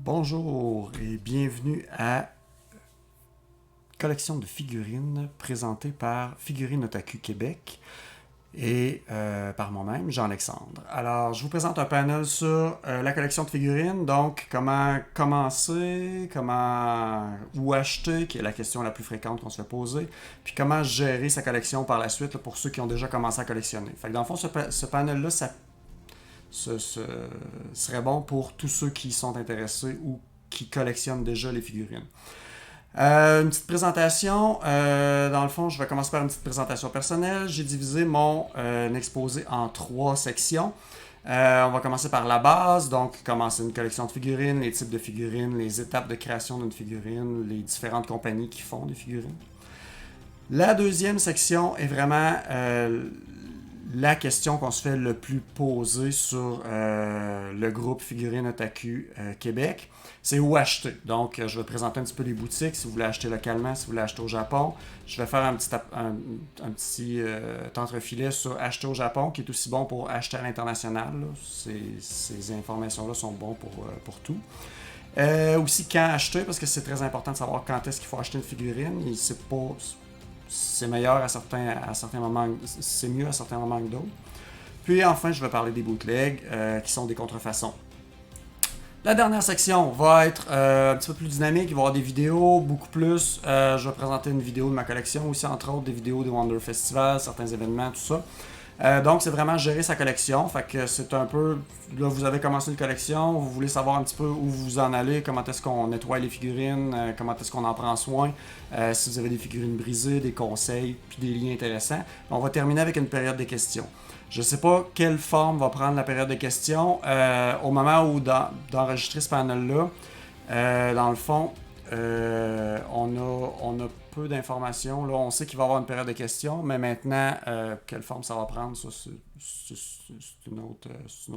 Bonjour et bienvenue à Collection de figurines présentée par Figurines Otaku Québec et par moi-même, Jean-Alexandre. Alors, je vous présente un panel sur la collection de figurines, donc comment commencer, où acheter, qui est la question la plus fréquente qu'on se fait poser, puis comment gérer sa collection par la suite là, pour ceux qui ont déjà commencé à collectionner. Fait que dans le fond, ce panel-là, ce serait bon pour tous ceux qui sont intéressés ou qui collectionnent déjà les figurines. Une petite présentation. Dans le fond, je vais commencer par une petite présentation personnelle. J'ai divisé mon exposé en trois sections. On va commencer par la base, donc commencer une collection de figurines, les types de figurines, les étapes de création d'une figurine, les différentes compagnies qui font des figurines. La deuxième section est vraiment la question qu'on se fait le plus poser sur le groupe Figurines Otaku Québec, c'est où acheter. Donc, je vais te présenter un petit peu les boutiques, si vous voulez acheter localement, si vous voulez acheter au Japon. Je vais faire un petit entrefilet sur acheter au Japon, qui est aussi bon pour acheter à l'international. Ces informations-là sont bonnes pour tout. Aussi, quand acheter, parce que c'est très important de savoir quand est-ce qu'il faut acheter une figurine. C'est meilleur à certains moments, c'est mieux à certains moments que d'autres. Puis enfin, je vais parler des bootlegs, qui sont des contrefaçons. La dernière section va être un petit peu plus dynamique, il va y avoir des vidéos, beaucoup plus. Je vais présenter une vidéo de ma collection aussi, entre autres des vidéos des Wonder Festival, certains événements, tout ça. Donc, c'est vraiment gérer sa collection. Fait que c'est un peu. Là, vous avez commencé une collection, vous voulez savoir un petit peu où vous en allez, comment est-ce qu'on nettoie les figurines, comment est-ce qu'on en prend soin, si vous avez des figurines brisées, des conseils, puis des liens intéressants. On va terminer avec une période de questions. Je ne sais pas quelle forme va prendre la période de questions. Au moment où d'enregistrer ce panel-là, dans le fond, on a peu d'informations. Là, on sait qu'il va y avoir une période de questions, mais maintenant, quelle forme ça va prendre, ça, c'est une autre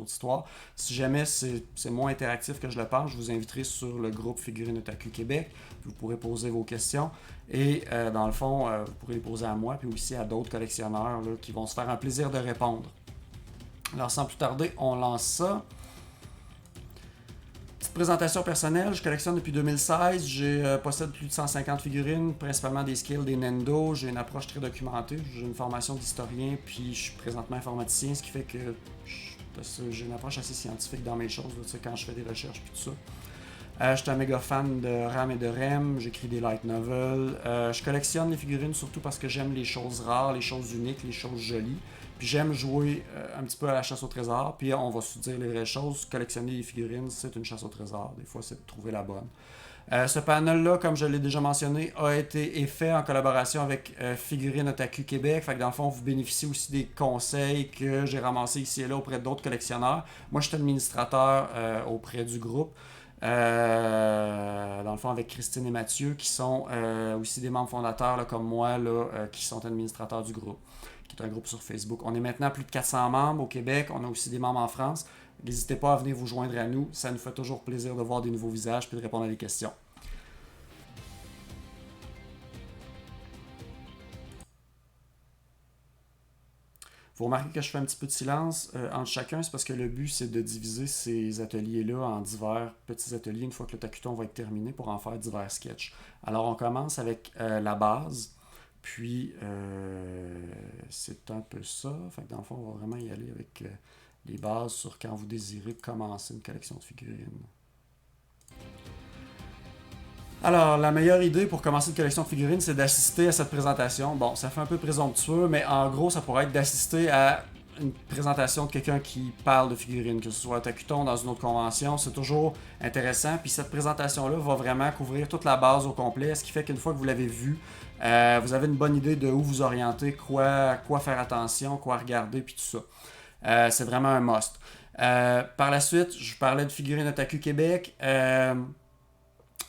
histoire. Si jamais c'est moins interactif que je le pense, je vous inviterai sur le groupe Figurines Otaku Québec. Vous pourrez poser vos questions. Et dans le fond, vous pourrez les poser à moi, puis aussi à d'autres collectionneurs là, qui vont se faire un plaisir de répondre. Alors, sans plus tarder, on lance ça. Petite présentation personnelle, je collectionne depuis 2016, possède plus de 150 figurines, principalement des scales, des Nendo, j'ai une approche très documentée, j'ai une formation d'historien, puis je suis présentement informaticien, ce qui fait que j'ai une approche assez scientifique dans mes choses, là, quand je fais des recherches puis tout ça. Je suis un méga fan de RAM et de REM, j'écris des light novels. Je collectionne les figurines surtout parce que j'aime les choses rares, les choses uniques, les choses jolies. Puis j'aime jouer un petit peu à la chasse au trésor. Puis on va se dire les vraies choses. Collectionner les figurines, c'est une chasse au trésor. Des fois, c'est de trouver la bonne. Ce panel-là, comme je l'ai déjà mentionné, a été fait en collaboration avec Figurines Otaku Québec. Fait que dans le fond, vous bénéficiez aussi des conseils que j'ai ramassés ici et là auprès d'autres collectionneurs. Moi, je suis administrateur auprès du groupe. Dans le fond, avec Christine et Mathieu, qui sont aussi des membres fondateurs là, comme moi, là, qui sont administrateurs du groupe, qui est un groupe sur Facebook. On est maintenant plus de 400 membres au Québec. On a aussi des membres en France. N'hésitez pas à venir vous joindre à nous. Ça nous fait toujours plaisir de voir des nouveaux visages et de répondre à des questions. Vous remarquez que je fais un petit peu de silence entre chacun, c'est parce que le but, c'est de diviser ces ateliers-là en divers petits ateliers une fois que le takuton va être terminé pour en faire divers sketchs. Alors, on commence avec la base, puis c'est un peu ça. Fait que dans le fond, on va vraiment y aller avec les bases sur quand vous désirez commencer une collection de figurines. Alors, la meilleure idée pour commencer une collection de figurines, c'est d'assister à cette présentation. Bon, ça fait un peu présomptueux, mais en gros, ça pourrait être d'assister à une présentation de quelqu'un qui parle de figurines, que ce soit à Takuton dans une autre convention, c'est toujours intéressant. Puis cette présentation-là va vraiment couvrir toute la base au complet, ce qui fait qu'une fois que vous l'avez vu, vous avez une bonne idée de où vous orienter, quoi faire attention, quoi regarder, puis tout ça. C'est vraiment un must. Par la suite, je parlais de figurines Otaku Québec.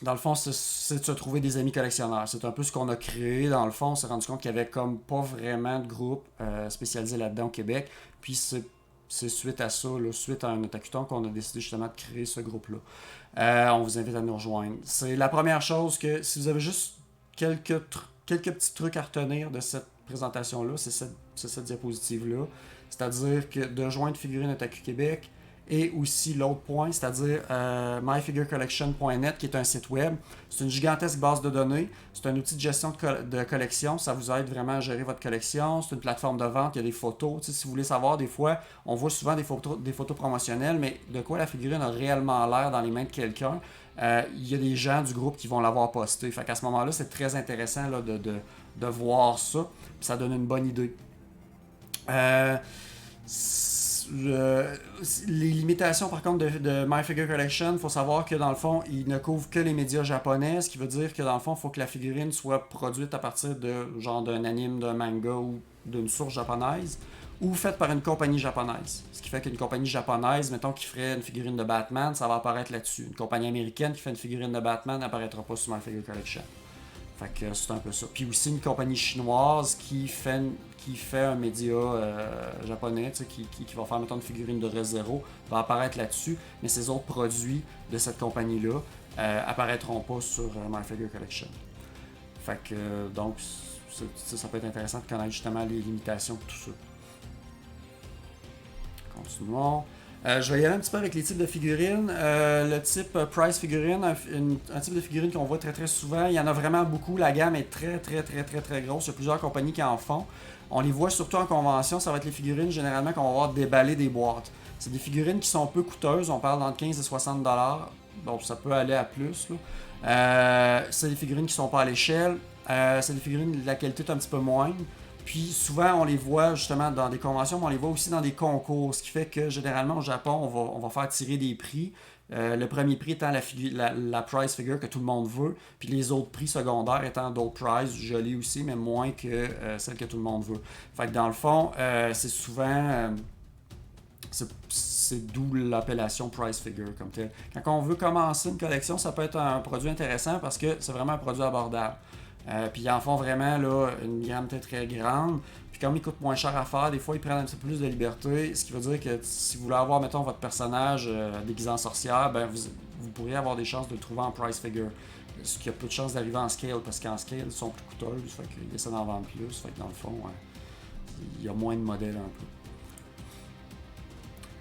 Dans le fond, c'est de se trouver des amis collectionneurs. C'est un peu ce qu'on a créé. Dans le fond, on s'est rendu compte qu'il n'y avait comme pas vraiment de groupe spécialisé là-dedans au Québec. Puis c'est suite à ça, là, suite à un Otakuton, qu'on a décidé justement de créer ce groupe-là. On vous invite à nous rejoindre. C'est la première chose que, si vous avez juste quelques petits trucs à retenir de cette présentation-là, c'est cette diapositive-là. C'est-à-dire que de joindre Figurines Otaku Québec, et aussi l'autre point, c'est-à-dire myfigurecollection.net, qui est un site web. C'est une gigantesque base de données. C'est un outil de gestion de collection. Ça vous aide vraiment à gérer votre collection. C'est une plateforme de vente. Il y a des photos. Si vous voulez savoir, des fois, on voit souvent des photos promotionnelles, mais de quoi la figurine a réellement l'air dans les mains de quelqu'un. Il y a des gens du groupe qui vont l'avoir posté. Fait qu'à ce moment-là, c'est très intéressant là, de voir ça. Puis ça donne une bonne idée. Euh, les limitations par contre de My Figure Collection, il faut savoir que dans le fond, il ne couvre que les médias japonais, ce qui veut dire que dans le fond, il faut que la figurine soit produite à partir de genre d'un anime, d'un manga ou d'une source japonaise, ou faite par une compagnie japonaise. Ce qui fait qu'une compagnie japonaise, mettons qui ferait une figurine de Batman, ça va apparaître là-dessus. Une compagnie américaine qui fait une figurine de Batman n'apparaîtra pas sur My Figure Collection. Fait que c'est un peu ça. Puis aussi une compagnie chinoise qui fait un média japonais, qui va faire mettons une figurine de Re:Zero, va apparaître là-dessus, mais ces autres produits de cette compagnie-là apparaîtront pas sur My Figure Collection. Fait que donc ça peut être intéressant de connaître justement les limitations de tout ça. Continuons. Je vais y aller un petit peu avec les types de figurines. Le type price figurine, un type de figurine qu'on voit très très souvent. Il y en a vraiment beaucoup. La gamme est très très très très très grosse. Il y a plusieurs compagnies qui en font. On les voit surtout en convention. Ça va être les figurines généralement qu'on va voir déballer des boîtes. C'est des figurines qui sont peu coûteuses. On parle d'entre 15 et 60$. Donc ça peut aller à plus. C'est des figurines qui sont pas à l'échelle. C'est des figurines de la qualité est un petit peu moindre. Puis souvent, on les voit justement dans des conventions, mais on les voit aussi dans des concours. Ce qui fait que généralement au Japon, on va faire tirer des prix. Le premier prix étant la prize figure que tout le monde veut, puis les autres prix secondaires étant d'autres prizes, jolies aussi, mais moins que celles que tout le monde veut. Fait que dans le fond, c'est souvent. C'est d'où l'appellation price figure comme tel. Quand on veut commencer une collection, ça peut être un produit intéressant parce que c'est vraiment un produit abordable. Puis ils en font vraiment là, une gamme très très grande. Puis comme ils coûtent moins cher à faire, des fois ils prennent un petit peu plus de liberté. Ce qui veut dire que si vous voulez avoir, mettons, votre personnage déguisé en sorcière, ben vous pourriez avoir des chances de le trouver en price figure. Ce qui a peu de chances d'arriver en scale, parce qu'en scale, ils sont plus coûteuses. Fait qu'ils essaient d'en vendre plus. Fait que dans le fond, il y a moins de modèles un peu.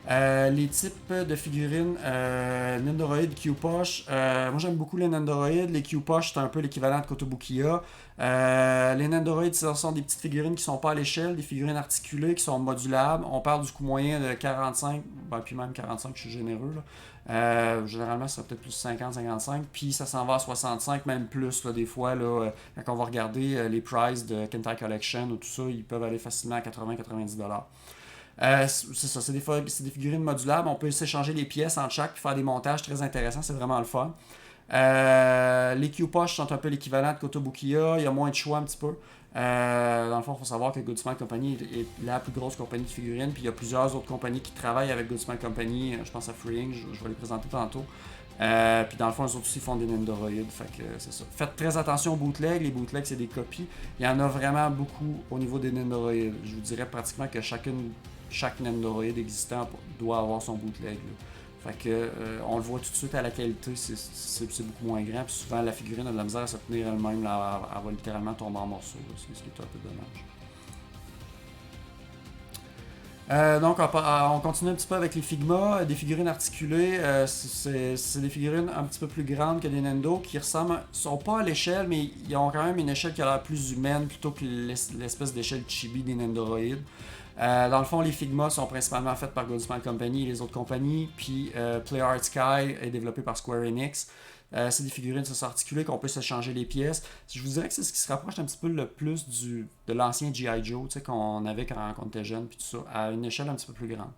Les types de figurines Nendoroid, Q-Posh. Moi j'aime beaucoup les Nendoroid. Les Q-Posh c'est un peu l'équivalent de Kotobukiya. Les Nendoroid ce sont des petites figurines qui sont pas à l'échelle, des figurines articulées qui sont modulables. On parle du coût moyen de 45, ben, puis même 45 je suis généreux. Là. Généralement ça peut-être plus 50-55, puis ça s'en va à 65, même plus là, des fois. Là, quand on va regarder les prices de Kentai Collection ou tout ça, ils peuvent aller facilement à 80-90$. C'est ça, c'est des figurines modulables. On peut s'échanger les pièces entre chaque et faire des montages très intéressants. C'est vraiment le fun. Les Q-Posh sont un peu l'équivalent de Kotobukiya. Il y a moins de choix un petit peu. Dans le fond, il faut savoir que Goodsmart Company est la plus grosse compagnie de figurines. Puis il y a plusieurs autres compagnies qui travaillent avec Goodsmart Company. Je pense à Freeing, je vais les présenter tantôt. Puis dans le fond, les autres aussi font des Nendoroid. Fait que c'est ça. Faites très attention aux bootlegs. Les bootlegs, c'est des copies. Il y en a vraiment beaucoup au niveau des Nendoroid. Je vous dirais pratiquement que chaque Nendoroid existant doit avoir son bootleg. Là. Fait que on le voit tout de suite à la qualité, c'est beaucoup moins grand. Puis souvent la figurine a de la misère à se tenir elle-même, là, elle va littéralement tomber en morceaux, là, ce qui est un peu dommage. Donc on continue un petit peu avec les Figma, des figurines articulées. C'est des figurines un petit peu plus grandes que des Nendo qui sont pas à l'échelle, mais ils ont quand même une échelle qui a l'air plus humaine plutôt que l'espèce d'échelle chibi des Nendoroid. Dans le fond, les Figma sont principalement faites par Goldsmith Company et les autres compagnies, puis Play Art Sky est développé par Square Enix. C'est des figurines articulées qu'on peut s'échanger les pièces. Je vous dirais que c'est ce qui se rapproche un petit peu le plus de l'ancien G.I. Joe qu'on avait quand on était jeune, puis tout ça, à une échelle un petit peu plus grande.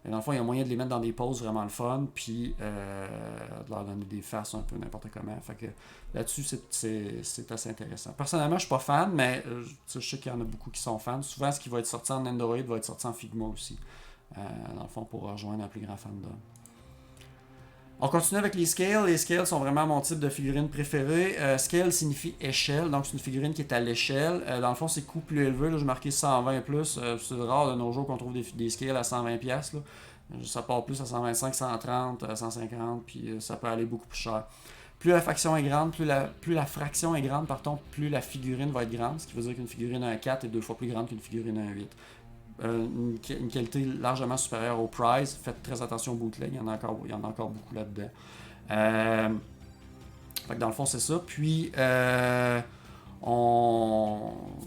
Et dans le fond, il y a moyen de les mettre dans des poses vraiment le fun, puis de leur donner des faces un peu n'importe comment. Fait que là-dessus, c'est assez intéressant. Personnellement, je suis pas fan, mais je sais qu'il y en a beaucoup qui sont fans. Souvent, ce qui va être sorti en Nendoroid va être sorti en Figma aussi. Dans le fond, pour rejoindre un plus grand fandom. On continue avec les scales. Les scales sont vraiment mon type de figurine préférée. Scale signifie échelle, donc c'est une figurine qui est à l'échelle. Dans le fond, c'est coût plus élevé. Là, j'ai marqué 120 plus. C'est rare de nos jours qu'on trouve des scales à 120$. Là. Ça part plus à 125, 130, 150, puis ça peut aller beaucoup plus cher. Plus la fraction est grande, plus la fraction est grande, plus la figurine va être grande, ce qui veut dire qu'une figurine 1,4 est deux fois plus grande qu'une figurine 1,8. une qualité largement supérieure au prize. Faites très attention au bootleg, il y en a encore beaucoup là-dedans. Fait que dans le fond, c'est ça. Puis,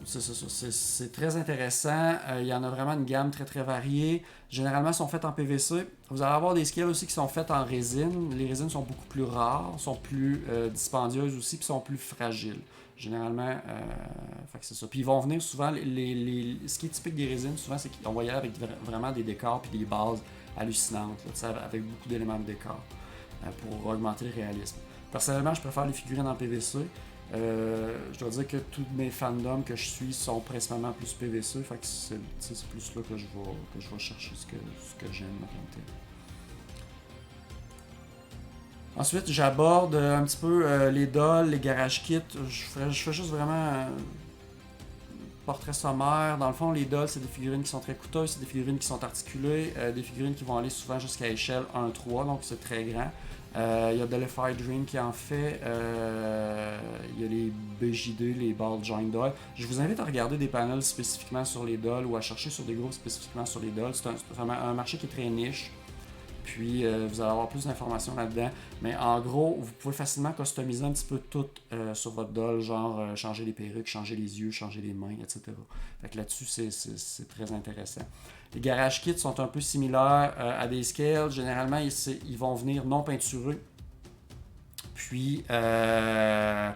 c'est très intéressant. Il y en a vraiment une gamme très très variée. Généralement, ils sont faits en PVC. Vous allez avoir des scales aussi qui sont faites en résine. Les résines sont beaucoup plus rares, sont plus dispendieuses aussi, puis sont plus fragiles. Généralement, fait que c'est ça. Puis ils vont venir souvent, ce qui est typique des résines, souvent, c'est qu'on va y aller avec vraiment des décors puis des bases hallucinantes, là, avec beaucoup d'éléments de décor pour augmenter le réalisme. Personnellement, je préfère les figurines en PVC. Je dois dire que tous mes fandoms que je suis sont principalement plus PVC, fait que c'est plus là que je vais chercher ce que j'aime en tant que tel. Ensuite, j'aborde un petit peu les dolls, les garage kits. Je fais juste vraiment portrait sommaire. Dans le fond, les dolls, c'est des figurines qui sont très coûteuses, c'est des figurines qui sont articulées, des figurines qui vont aller souvent jusqu'à échelle 1-3, donc c'est très grand. Il y a Delify Dream qui en fait. Il y a les BJD, les Ball Joint Dolls. Je vous invite à regarder des panels spécifiquement sur les dolls ou à chercher sur des groupes spécifiquement sur les dolls. C'est un marché qui est très niche. Puis vous allez avoir plus d'informations là-dedans. Mais en gros, vous pouvez facilement customiser un petit peu tout sur votre doll, genre changer les perruques, changer les yeux, changer les mains, etc. Fait que là-dessus, c'est très intéressant. Les garage kits sont un peu similaires à des scales. Généralement, ils vont venir non peinturés. Puis, ils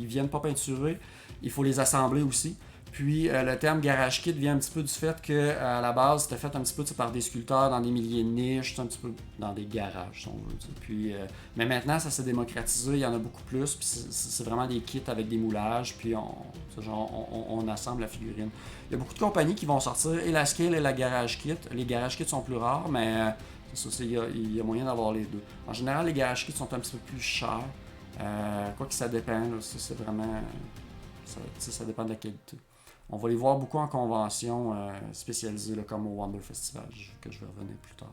viennent pas peinturés. Il faut les assembler aussi. Puis le terme garage kit vient un petit peu du fait qu'à la base, c'était fait un petit peu par des sculpteurs dans des milliers de niches, un petit peu dans des garages, si on veut. Puis, mais maintenant, ça s'est démocratisé, il y en a beaucoup plus. Puis c'est vraiment des kits avec des moulages, puis on assemble la figurine. Il y a beaucoup de compagnies qui vont sortir et la scale et la garage kit. Les garage kits sont plus rares, mais il y a moyen d'avoir les deux. En général, les garage kits sont un petit peu plus chers. Quoi que ça dépend, là, c'est vraiment. Ça dépend de la qualité. On va les voir beaucoup en convention spécialisée, là, comme au Wonder Festival, que je vais revenir plus tard.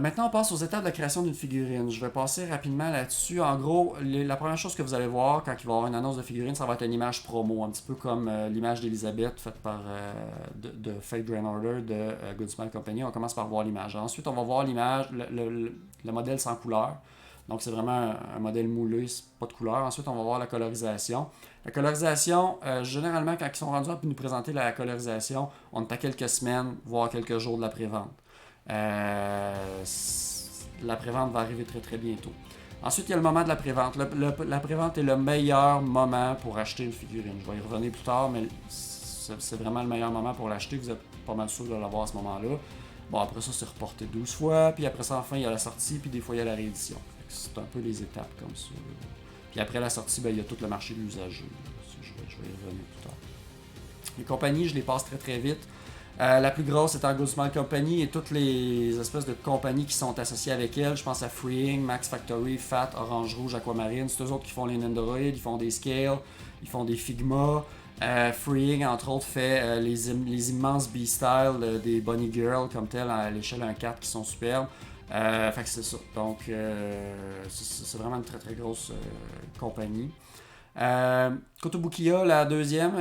Maintenant, on passe aux étapes de création d'une figurine. Je vais passer rapidement là-dessus. En gros, la première chose que vous allez voir quand il va y avoir une annonce de figurine, ça va être une image promo, un petit peu comme l'image d'Elisabeth faite par de Fate Grand Order de Good Smile Company. On commence par voir l'image. Ensuite, on va voir l'image, le modèle sans couleur. Donc, c'est vraiment un modèle moulé, pas de couleur. Ensuite, on va voir la colorisation. La colorisation, généralement, quand ils sont rendus à nous présenter la colorisation, on est à quelques semaines, voire quelques jours de la prévente. La prévente va arriver très très bientôt. Ensuite, il y a le moment de la prévente. La prévente est le meilleur moment pour acheter une figurine. Je vais y revenir plus tard, mais c'est vraiment le meilleur moment pour l'acheter. Vous êtes pas mal sûr de l'avoir à ce moment-là. Bon, après ça, c'est reporté 12 fois, puis après ça, enfin, il y a la sortie, puis des fois, il y a la réédition. C'est un peu les étapes comme ça. Puis après la sortie, il y a tout le marché de l'usager. Je vais y revenir plus tard. Les compagnies, je les passe très très vite. La plus grosse est Good Smile Company et toutes les espèces de compagnies qui sont associées avec elle. Je pense à Freeing, Max Factory, Fat, Orange Rouge, Aquamarine. C'est eux autres qui font les Nendoroid, ils font des Scales, ils font des Figma. Freeing, entre autres, fait les immenses B-Style des Bunny Girl comme tel à l'échelle 1/4 qui sont superbes. Fait que c'est ça. Donc, c'est vraiment une très très grosse compagnie. Kotobukiya, la deuxième,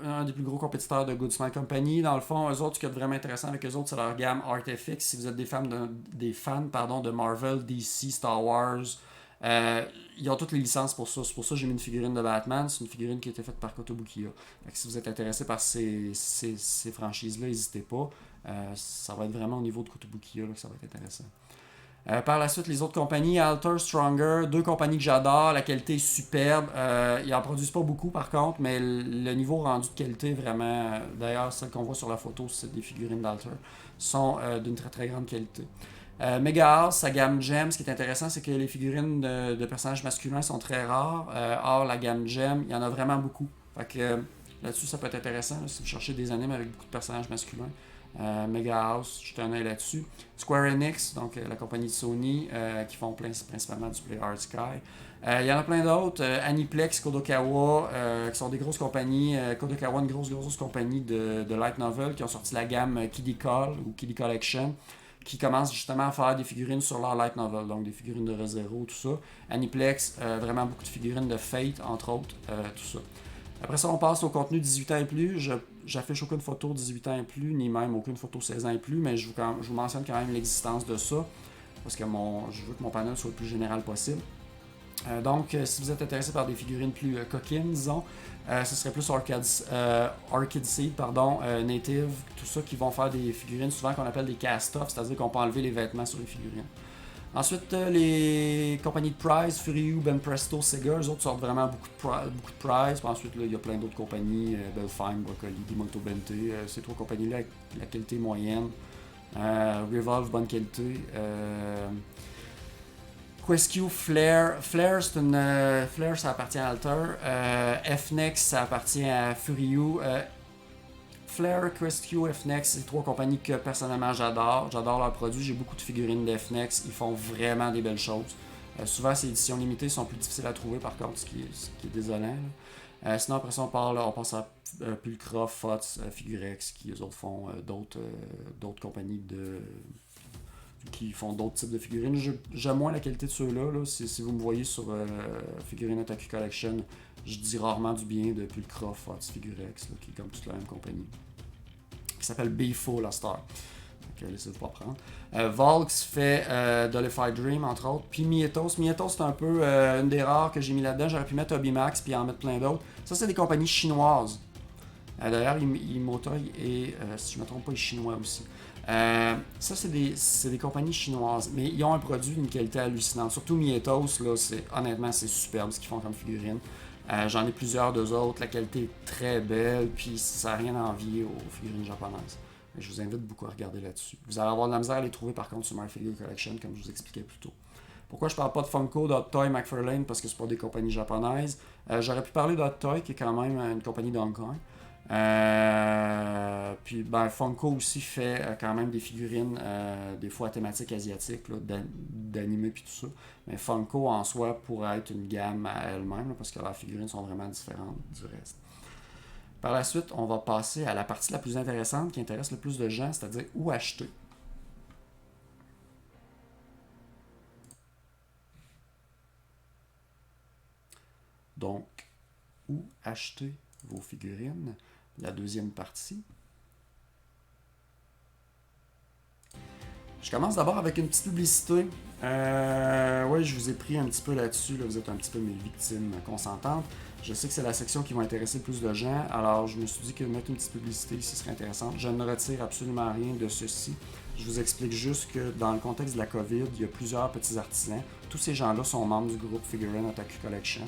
un des plus gros compétiteurs de Good Smile Company. Dans le fond, eux autres, ce qui est vraiment intéressant avec eux autres, c'est leur gamme ArtFX. Si vous êtes des fans de Marvel, DC, Star Wars, ils ont toutes les licences pour ça. C'est pour ça que j'ai mis une figurine de Batman. C'est une figurine qui a été faite par Kotobukiya. Si vous êtes intéressé par ces franchises-là, n'hésitez pas. Ça va être vraiment au niveau de Kotobukiya que ça va être intéressant. Par la suite, les autres compagnies, Alter, Stronger, deux compagnies que j'adore, la qualité est superbe. Ils n'en produisent pas beaucoup par contre, mais le niveau rendu de qualité vraiment, d'ailleurs celles qu'on voit sur la photo, c'est des figurines d'Alter, sont d'une très très grande qualité. Mega House, sa gamme Gem, ce qui est intéressant, c'est que les figurines de personnages masculins sont très rares. Or, la gamme Gem, il y en a vraiment beaucoup. Fait que là-dessus, ça peut être intéressant là, si vous cherchez des animes avec beaucoup de personnages masculins. Mega House, je un œil là-dessus. Square Enix, donc la compagnie de Sony, qui font principalement du Play Hard Sky. Il y en a plein d'autres. Aniplex, Kodokawa, qui sont des grosses compagnies. Kodokawa, une grosse compagnie de light novel qui ont sorti la gamme Kiddie Call ou Kiddie Collection, qui commence justement à faire des figurines sur leur light novel, donc des figurines de ReZero, tout ça. Aniplex, vraiment beaucoup de figurines de Fate, entre autres, tout ça. Après ça, on passe au contenu 18 ans et plus. J'affiche aucune photo 18 ans et plus, ni même aucune photo 16 ans et plus, mais je vous mentionne quand même l'existence de ça, parce que je veux que mon panel soit le plus général possible. Donc, si vous êtes intéressé par des figurines plus coquines, disons, ce serait plus Orchid Seed, Native, tout ça, qui vont faire des figurines souvent qu'on appelle des cast-off, c'est-à-dire qu'on peut enlever les vêtements sur les figurines. Ensuite, les compagnies de prize, Furiou, Ben Presto, Sega, eux autres sortent vraiment beaucoup de prize. Puis ensuite, il y a plein d'autres compagnies, Belfine, Broccoli, Dimoto Bente, ces trois compagnies-là avec la qualité moyenne. Revolve, bonne qualité. Quest-Q, Flare, Flare, ça appartient à Alter. F-Nex, ça appartient à Furiou. Flare, Quest-Q, F-Nex, c'est trois compagnies que personnellement j'adore. J'adore leurs produits. J'ai beaucoup de figurines d'F-Nex. Ils font vraiment des belles choses. Souvent, ces éditions limitées sont plus difficiles à trouver, par contre, ce qui est désolant. Sinon, après ça, on passe à Pulcra, FOTS, Figurex, qui eux autres font d'autres compagnies qui font d'autres types de figurines. J'aime moins la qualité de ceux-là. Là. Si vous me voyez sur Figurine Otaku Collection, je dis rarement du bien de Pulcra, FOTS, Figurex, là, qui est comme toute la même compagnie. Qui s'appelle Beefo, la star. Donc, laissez-vous pas prendre. Volks fait Dollified Dream, entre autres. Puis Mietos. Mietos, c'est un peu une des rares que j'ai mis là-dedans. J'aurais pu mettre Obimax puis en mettre plein d'autres. Ça, c'est des compagnies chinoises. D'ailleurs, Imotoi et, si je ne me trompe pas, il est chinois aussi. Ça, c'est des compagnies chinoises, mais ils ont un produit d'une qualité hallucinante. Surtout Mietos, là, honnêtement, c'est superbe ce qu'ils font comme figurines. J'en ai plusieurs d'eux autres, la qualité est très belle, puis ça n'a rien à envier aux figurines japonaises. Je vous invite beaucoup à regarder là-dessus. Vous allez avoir de la misère à les trouver par contre sur My Figure Collection, comme je vous expliquais plus tôt. Pourquoi je parle pas de Funko, d'Hot Toy, McFarlane, parce que c'est pas des compagnies japonaises. J'aurais pu parler d'Hot Toy, qui est quand même une compagnie de Hong Kong. Puis Funko aussi fait quand même des figurines des fois à thématique asiatique, d'anime puis tout ça. Mais Funko en soi pourrait être une gamme à elle-même là, parce que leurs figurines sont vraiment différentes du reste. Par la suite, on va passer à la partie la plus intéressante qui intéresse le plus de gens, c'est-à-dire où acheter. Donc, où acheter vos figurines? La deuxième partie. Je commence d'abord avec une petite publicité. Oui, je vous ai pris un petit peu là-dessus. Là, vous êtes un petit peu mes victimes consentantes. Je sais que c'est la section qui va intéresser le plus de gens. Alors, je me suis dit que mettre une petite publicité ici serait intéressant. Je ne retire absolument rien de ceci. Je vous explique juste que dans le contexte de la COVID, il y a plusieurs petits artisans. Tous ces gens-là sont membres du groupe Figurine Otaku Collection.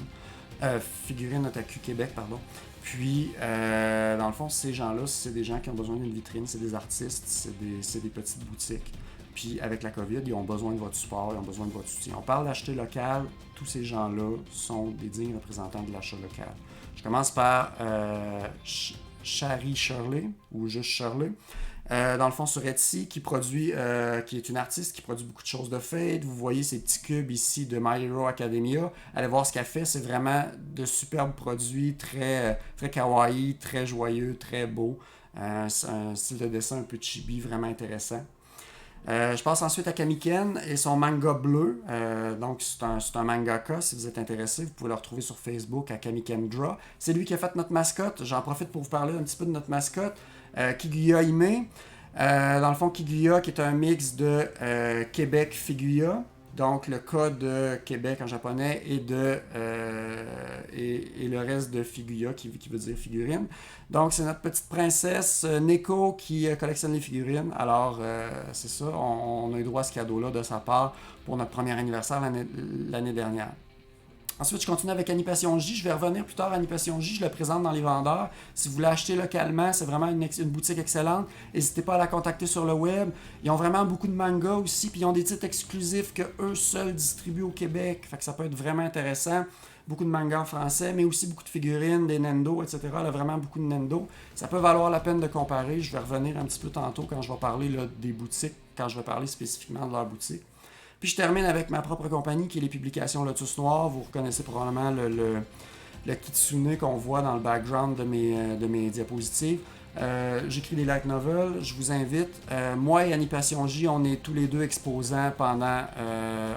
Figurine Otaku Québec, pardon. Puis, dans le fond, ces gens-là, c'est des gens qui ont besoin d'une vitrine, c'est des artistes, c'est des petites boutiques. Puis, avec la COVID, ils ont besoin de votre support, ils ont besoin de votre soutien. On parle d'acheter local, tous ces gens-là sont des dignes représentants de l'achat local. Je commence par Shari Shirley, ou juste Shirley. Dans le fond, sur Etsy, qui est une artiste qui produit beaucoup de choses de Fate. Vous voyez ces petits cubes ici de My Hero Academia. Allez voir ce qu'elle fait. C'est vraiment de superbes produits, très, très kawaii, très joyeux, très beau. C'est un style de dessin un peu chibi, vraiment intéressant. Je passe ensuite à Kamiken et son manga bleu. Donc, c'est un mangaka. Si vous êtes intéressé, vous pouvez le retrouver sur Facebook à Kamiken Draw. C'est lui qui a fait notre mascotte. J'en profite pour vous parler un petit peu de notre mascotte. Kiguya Hime. Dans le fond, Kiguya qui est un mix de Québec Figuya. Donc, le K de Québec en japonais et le reste de Figuya qui veut dire figurine. Donc, c'est notre petite princesse Neko qui collectionne les figurines. Alors, c'est ça, on a eu droit à ce cadeau-là de sa part pour notre premier anniversaire l'année dernière. Ensuite, je continue avec Animation J. Je vais revenir plus tard à Animation J. Je le présente dans les vendeurs. Si vous voulez acheter localement, c'est vraiment une boutique excellente. N'hésitez pas à la contacter sur le web. Ils ont vraiment beaucoup de mangas aussi. Puis ils ont des titres exclusifs qu'eux seuls distribuent au Québec. Fait que ça peut être vraiment intéressant. Beaucoup de mangas en français, mais aussi beaucoup de figurines, des Nendo, etc. Là, vraiment beaucoup de Nendo. Ça peut valoir la peine de comparer. Je vais revenir un petit peu tantôt quand je vais parler là, des boutiques, quand je vais parler spécifiquement de leur boutique. Puis je termine avec ma propre compagnie qui est les publications Lotus Noir. Vous reconnaissez probablement le kitsune qu'on voit dans le background de mes diapositives. J'écris des light novels, je vous invite. Moi et Animation J, on est tous les deux exposants pendant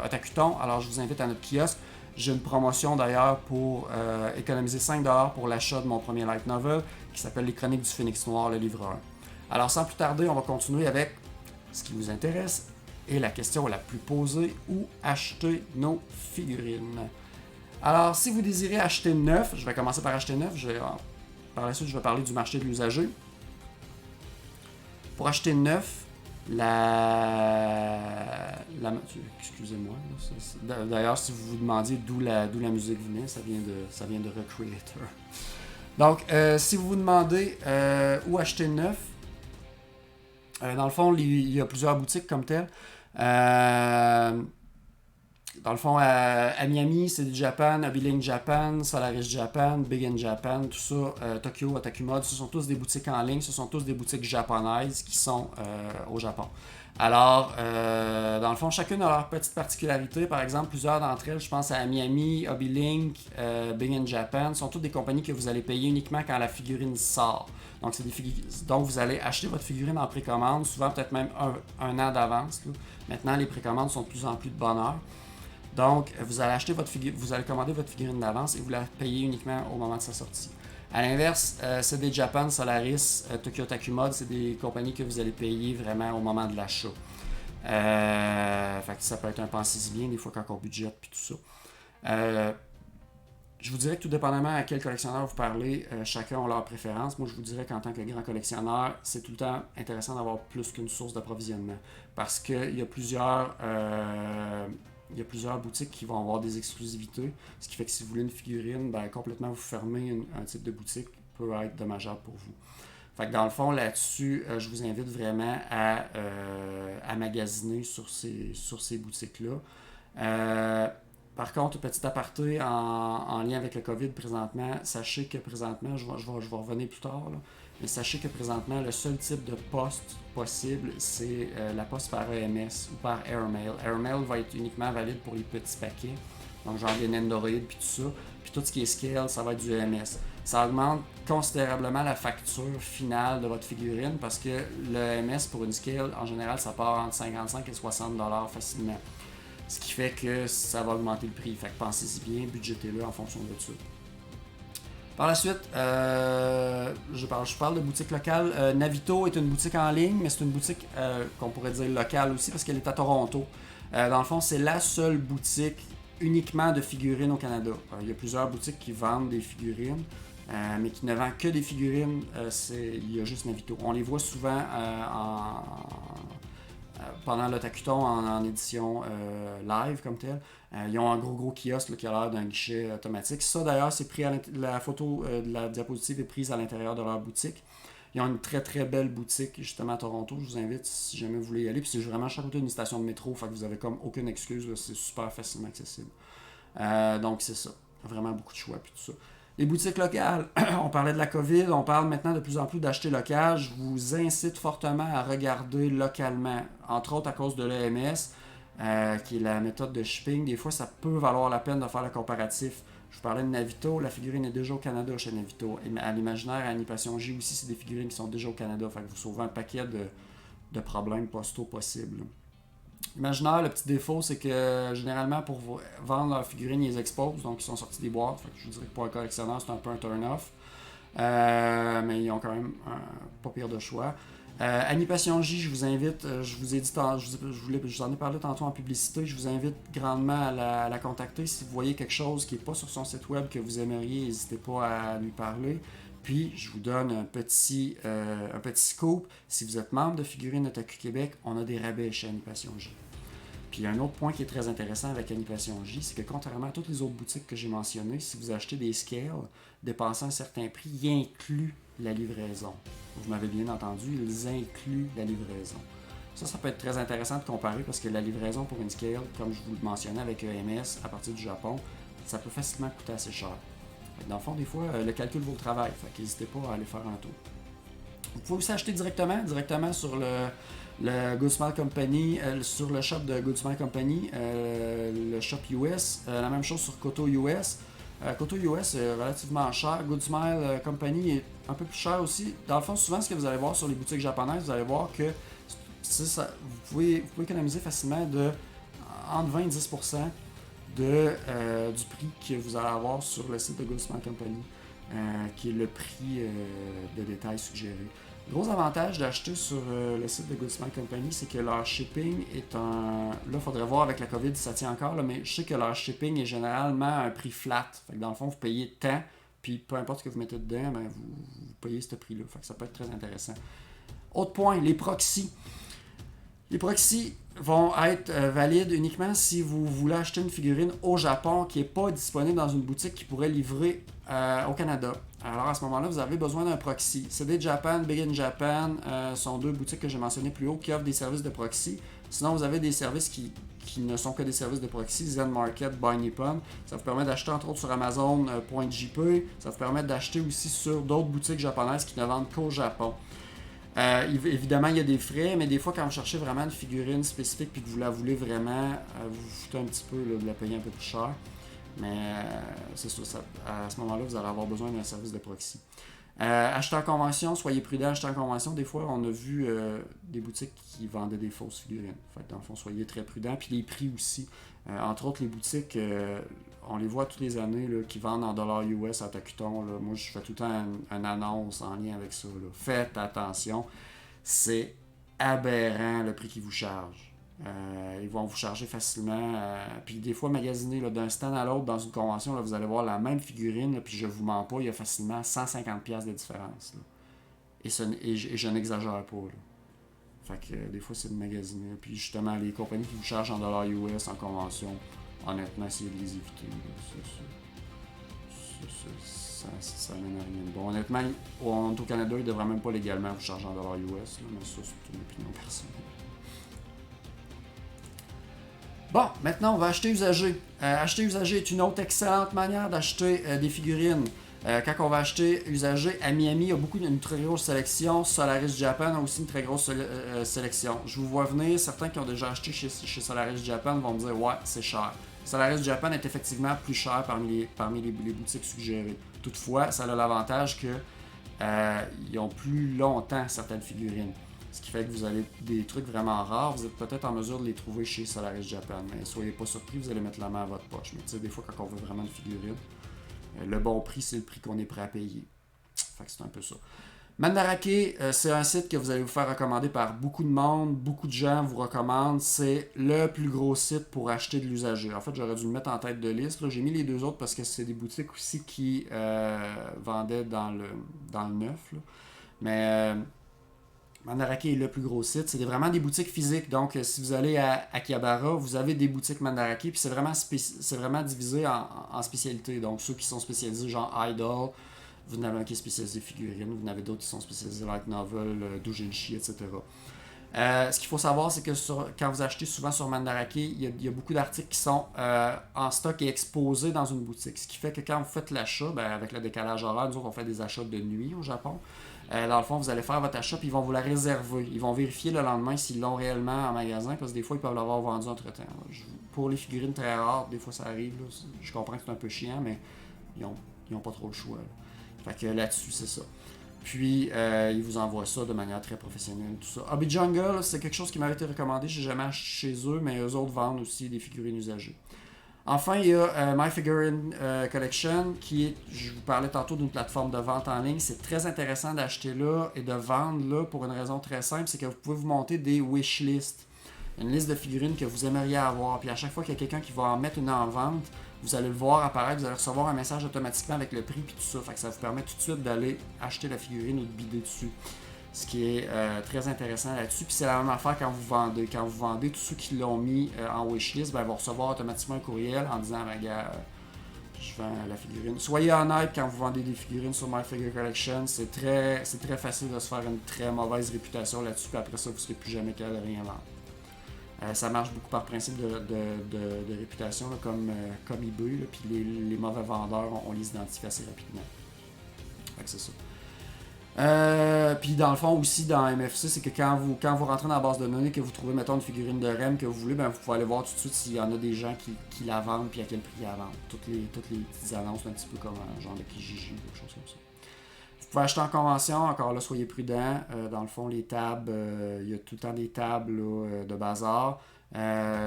Otakuton, alors je vous invite à notre kiosque. J'ai une promotion d'ailleurs pour économiser 5$ pour l'achat de mon premier light novel qui s'appelle Les Chroniques du Phénix Noir, le livre 1. Alors sans plus tarder, on va continuer avec ce qui vous intéresse et la question la plus posée, où acheter nos figurines? Alors si vous désirez acheter neuf, je vais commencer par acheter neuf, par la suite je vais parler du marché de l'usager. Pour acheter neuf, excusez-moi. D'ailleurs, si vous vous demandiez d'où la musique venait, ça vient de Recreator. Donc, si vous vous demandez où acheter neuf, dans le fond, il y a plusieurs boutiques comme telles. Dans le fond, à Miami, c'est du Japan, Hobby Japan, Solaris Japan, Big in Japan, tout ça, Tokyo, Otaku Mode, ce sont tous des boutiques en ligne, ce sont tous des boutiques japonaises qui sont au Japon. Alors, dans le fond, chacune a leur petite particularité. Par exemple, plusieurs d'entre elles, je pense à Miami, Hobby Link, Big in Japan, sont toutes des compagnies que vous allez payer uniquement quand la figurine sort. Donc, donc vous allez acheter votre figurine en précommande, souvent peut-être même un an d'avance. Maintenant, les précommandes sont de plus en plus de bonne heure. Donc, vous allez commander votre figurine d'avance et vous la payez uniquement au moment de sa sortie. A l'inverse, CD Japan, Solaris, Tokyo Otaku Mode, c'est des compagnies que vous allez payer vraiment au moment de l'achat. Fait que ça peut être un pensez-y bien, des fois quand on budgète puis tout ça. Je vous dirais que tout dépendamment à quel collectionneur vous parlez, chacun a leur préférence. Moi, je vous dirais qu'en tant que grand collectionneur, c'est tout le temps intéressant d'avoir plus qu'une source d'approvisionnement. Parce qu'il y a plusieurs boutiques qui vont avoir des exclusivités. Ce qui fait que si vous voulez une figurine, complètement vous fermer un type de boutique peut être dommageable pour vous. Fait que dans le fond, là-dessus, je vous invite vraiment à magasiner sur ces boutiques-là. Par contre, petit aparté en lien avec le COVID présentement, sachez que présentement, je vais revenir plus tard, là, mais sachez que présentement, le seul type de poste possible, c'est la poste par EMS ou par Airmail. Airmail va être uniquement valide pour les petits paquets, donc genre des Nendoroid puis tout ça. Puis tout ce qui est scale, ça va être du EMS. Ça augmente considérablement la facture finale de votre figurine parce que le EMS pour une scale, en général, ça part entre 55 et 60$ facilement. Ce qui fait que ça va augmenter le prix. Fait que pensez-y bien, budgétez-le en fonction de ça. Par la suite, je parle de boutique locale. Navito est une boutique en ligne, mais c'est une boutique qu'on pourrait dire locale aussi parce qu'elle est à Toronto. Dans le fond, c'est la seule boutique uniquement de figurines au Canada. Il y a plusieurs boutiques qui vendent des figurines, mais qui ne vendent que des figurines. Il y a juste Navito. On les voit souvent pendant l'Otakuton en édition live comme tel. Ils ont un gros kiosque là, qui a l'air d'un guichet automatique. Ça d'ailleurs, c'est pris la photo de la diapositive est prise à l'intérieur de leur boutique. Ils ont une très belle boutique justement à Toronto. Je vous invite si jamais vous voulez y aller. Puis c'est vraiment à côté d'une station de métro, fait que vous avez comme aucune excuse. Là, c'est super facilement accessible. Donc c'est ça. Vraiment beaucoup de choix puis tout ça. Les boutiques locales, on parlait de la COVID, on parle maintenant de plus en plus d'acheter local. Je vous incite fortement à regarder localement, entre autres à cause de l'EMS, qui est la méthode de shipping. Des fois, ça peut valoir la peine de faire le comparatif. Je vous parlais de Navito, la figurine est déjà au Canada chez Navito. Et à l'imaginaire, à Animation J aussi, c'est des figurines qui sont déjà au Canada. Fait que vous sauvez un paquet de problèmes postaux possibles. Imaginaire, le petit défaut, c'est que généralement, pour vendre leurs figurines, ils les exposent, donc ils sont sortis des boîtes. Fait que je vous dirais que pour un collectionneur, c'est un peu un turn-off. Mais ils ont quand même pas pire de choix. Animation J, je vous invite, je vous en ai parlé tantôt en publicité, je vous invite grandement à la contacter. Si vous voyez quelque chose qui n'est pas sur son site web que vous aimeriez, n'hésitez pas à lui parler. Puis, je vous donne un petit scoop. Si vous êtes membre de Figurines Otaku Québec, on a des rabais chez Animation J. Puis, un autre point qui est très intéressant avec Animation J, c'est que contrairement à toutes les autres boutiques que j'ai mentionnées, si vous achetez des scales dépassant un certain prix, ils incluent la livraison. Vous m'avez bien entendu, ils incluent la livraison. Ça peut être très intéressant de comparer parce que la livraison pour une scale, comme je vous le mentionnais avec EMS à partir du Japon, ça peut facilement coûter assez cher. Dans le fond, des fois, le calcul vaut le travail. Fait qu'hésitez pas à aller faire un tour. Vous pouvez aussi acheter directement sur le Goodsmile Company, sur le shop de Goodsmile Company, le shop US. La même chose sur Koto US. Koto US est relativement cher. Goodsmile Company est un peu plus cher aussi. Dans le fond, souvent, ce que vous allez voir sur les boutiques japonaises, vous allez voir que vous pouvez économiser facilement de entre 20 et 10% du prix que vous allez avoir sur le site de Goodsman Company, qui est le prix de détail suggéré. Le gros avantage d'acheter sur le site de Goodsman Company, c'est que leur shipping est un... Là, il faudrait voir avec la COVID si ça tient encore, là, mais je sais que leur shipping est généralement à un prix flat. Fait que dans le fond, vous payez tant, puis peu importe ce que vous mettez dedans, ben, vous payez ce prix-là. Fait que ça peut être très intéressant. Autre point, les proxys. Les proxys vont être valides uniquement si vous voulez acheter une figurine au Japon qui n'est pas disponible dans une boutique qui pourrait livrer au Canada. Alors à ce moment-là, vous avez besoin d'un proxy. CD Japan, Big in Japan sont deux boutiques que j'ai mentionnées plus haut qui offrent des services de proxy. Sinon, vous avez des services qui ne sont que des services de proxy, Zen Market, Buy Nippon. Ça vous permet d'acheter entre autres sur Amazon.jp. Ça vous permet d'acheter aussi sur d'autres boutiques japonaises qui ne vendent qu'au Japon. Évidemment, il y a des frais, mais des fois, quand vous cherchez vraiment une figurine spécifique et que vous la voulez vraiment, vous vous foutez un petit peu là, de la payer un peu plus cher. Mais c'est sûr, à ce moment-là, vous allez avoir besoin d'un service de proxy. Acheter en convention, soyez prudent, acheter en convention. Des fois, on a vu des boutiques qui vendaient des fausses figurines. Fait que dans le fond, soyez très prudent. Puis les prix aussi. Entre autres, les boutiques, on les voit toutes les années là, qui vendent en dollars US à Takuton. Là. Moi, je fais tout le temps une annonce en lien avec ça. Là. Faites attention. C'est aberrant le prix qu'ils vous chargent. Ils vont vous charger facilement. Puis des fois, magasiner là, d'un stand à l'autre dans une convention, là, vous allez voir la même figurine, là, puis je vous mens pas, il y a facilement 150$ de différence. Là. Et je n'exagère pas. Là. Fait que des fois, c'est de magasiner. Puis justement, les compagnies qui vous chargent en dollars US en convention, honnêtement, essayez de les éviter. Ça mène à rien de bon. Honnêtement, au Canada, ils ne devraient même pas légalement vous charger en dollars US, là, mais ça, c'est une opinion personnelle. Bon, maintenant, on va acheter usagé. Acheter usagé est une autre excellente manière d'acheter des figurines. Quand on va acheter usagé, à Miami, il y a une très grosse sélection. Solaris Japan a aussi une très grosse sélection. Je vous vois venir, certains qui ont déjà acheté chez Solaris Japan vont me dire « Ouais, c'est cher ». Solaris Japan est effectivement plus cher parmi les boutiques suggérées. Toutefois, ça a l'avantage qu'ils ont plus longtemps certaines figurines. Ce qui fait que vous avez des trucs vraiment rares, vous êtes peut-être en mesure de les trouver chez Solaris Japan. Mais soyez pas surpris, vous allez mettre la main à votre poche. Mais tu sais, des fois, quand on veut vraiment une figurine, le bon prix, c'est le prix qu'on est prêt à payer. Fait que c'est un peu ça. Mandarake, c'est un site que vous allez vous faire recommander par beaucoup de monde. Beaucoup de gens vous recommandent. C'est le plus gros site pour acheter de l'usager. En fait, j'aurais dû le mettre en tête de liste. Là, j'ai mis les deux autres parce que c'est des boutiques aussi qui vendaient dans le neuf. Là. Mais Mandarake est le plus gros site. C'est vraiment des boutiques physiques. Donc, si vous allez à Akihabara, vous avez des boutiques Mandarake. Puis c'est vraiment divisé en spécialités. Donc, ceux qui sont spécialisés, genre Idol, vous en avez un qui est spécialisé figurines, vous en avez d'autres qui sont spécialisés light novel, doujinshi, etc. Ce qu'il faut savoir, c'est que quand vous achetez souvent sur Mandarake, il y a beaucoup d'articles qui sont en stock et exposés dans une boutique. Ce qui fait que quand vous faites l'achat, avec le décalage horaire, nous autres on fait des achats de nuit au Japon. Dans le fond, vous allez faire votre achat puis ils vont vous la réserver. Ils vont vérifier le lendemain s'ils l'ont réellement en magasin parce que des fois, ils peuvent l'avoir vendu entre-temps. Pour les figurines très rares, des fois ça arrive. Là. Je comprends que c'est un peu chiant, mais ils n'ont pas trop le choix. Là. Fait que là-dessus, c'est ça. Puis, ils vous envoient ça de manière très professionnelle, tout ça. Hobby Jungle, c'est quelque chose qui m'avait été recommandé. J'ai jamais acheté chez eux, mais eux autres vendent aussi des figurines usagées. Enfin, il y a My Figurine Collection, qui est, je vous parlais tantôt d'une plateforme de vente en ligne. C'est très intéressant d'acheter là et de vendre là pour une raison très simple, c'est que vous pouvez vous monter des wishlists. Une liste de figurines que vous aimeriez avoir. Puis à chaque fois qu'il y a quelqu'un qui va en mettre une en vente, vous allez le voir apparaître, vous allez recevoir un message automatiquement avec le prix et tout ça. Fait que ça vous permet tout de suite d'aller acheter la figurine ou de bider dessus. Ce qui est très intéressant là-dessus. Puis c'est la même affaire quand vous vendez. Quand vous vendez, tous ceux qui l'ont mis en wishlist, vont recevoir automatiquement un courriel en disant gars, je vends la figurine. Soyez honnête quand vous vendez des figurines sur My Figure Collection. C'est très facile de se faire une très mauvaise réputation là-dessus. Puis après ça, vous ne serez plus jamais capable de rien vendre. Ça marche beaucoup par principe de réputation, là, comme eBay. Là, puis les mauvais vendeurs, on les identifie assez rapidement. Fait que c'est ça. Puis dans le fond aussi dans MFC, c'est que quand vous rentrez dans la base de données, que vous trouvez mettons une figurine de REM que vous voulez, vous pouvez aller voir tout de suite s'il y en a des gens qui la vendent puis à quel prix ils la vendent. Toutes les petites annonces, un petit peu comme un genre de Kijiji, quelque chose comme ça. Vous pouvez acheter en convention, encore là, soyez prudents. Dans le fond, les tables, il y a tout le temps des tables là, de bazar.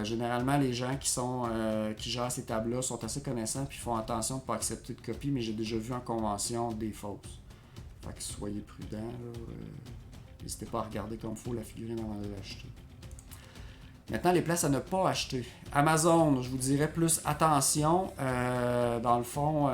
Généralement, les gens qui gèrent ces tables-là sont assez connaissants puis font attention de ne pas accepter de copies, mais j'ai déjà vu en convention des fausses. Fait que soyez prudents. N'hésitez pas à regarder comme il faut la figurine avant de l'acheter. Maintenant, les places à ne pas acheter. Amazon, je vous dirais plus attention. Dans le fond,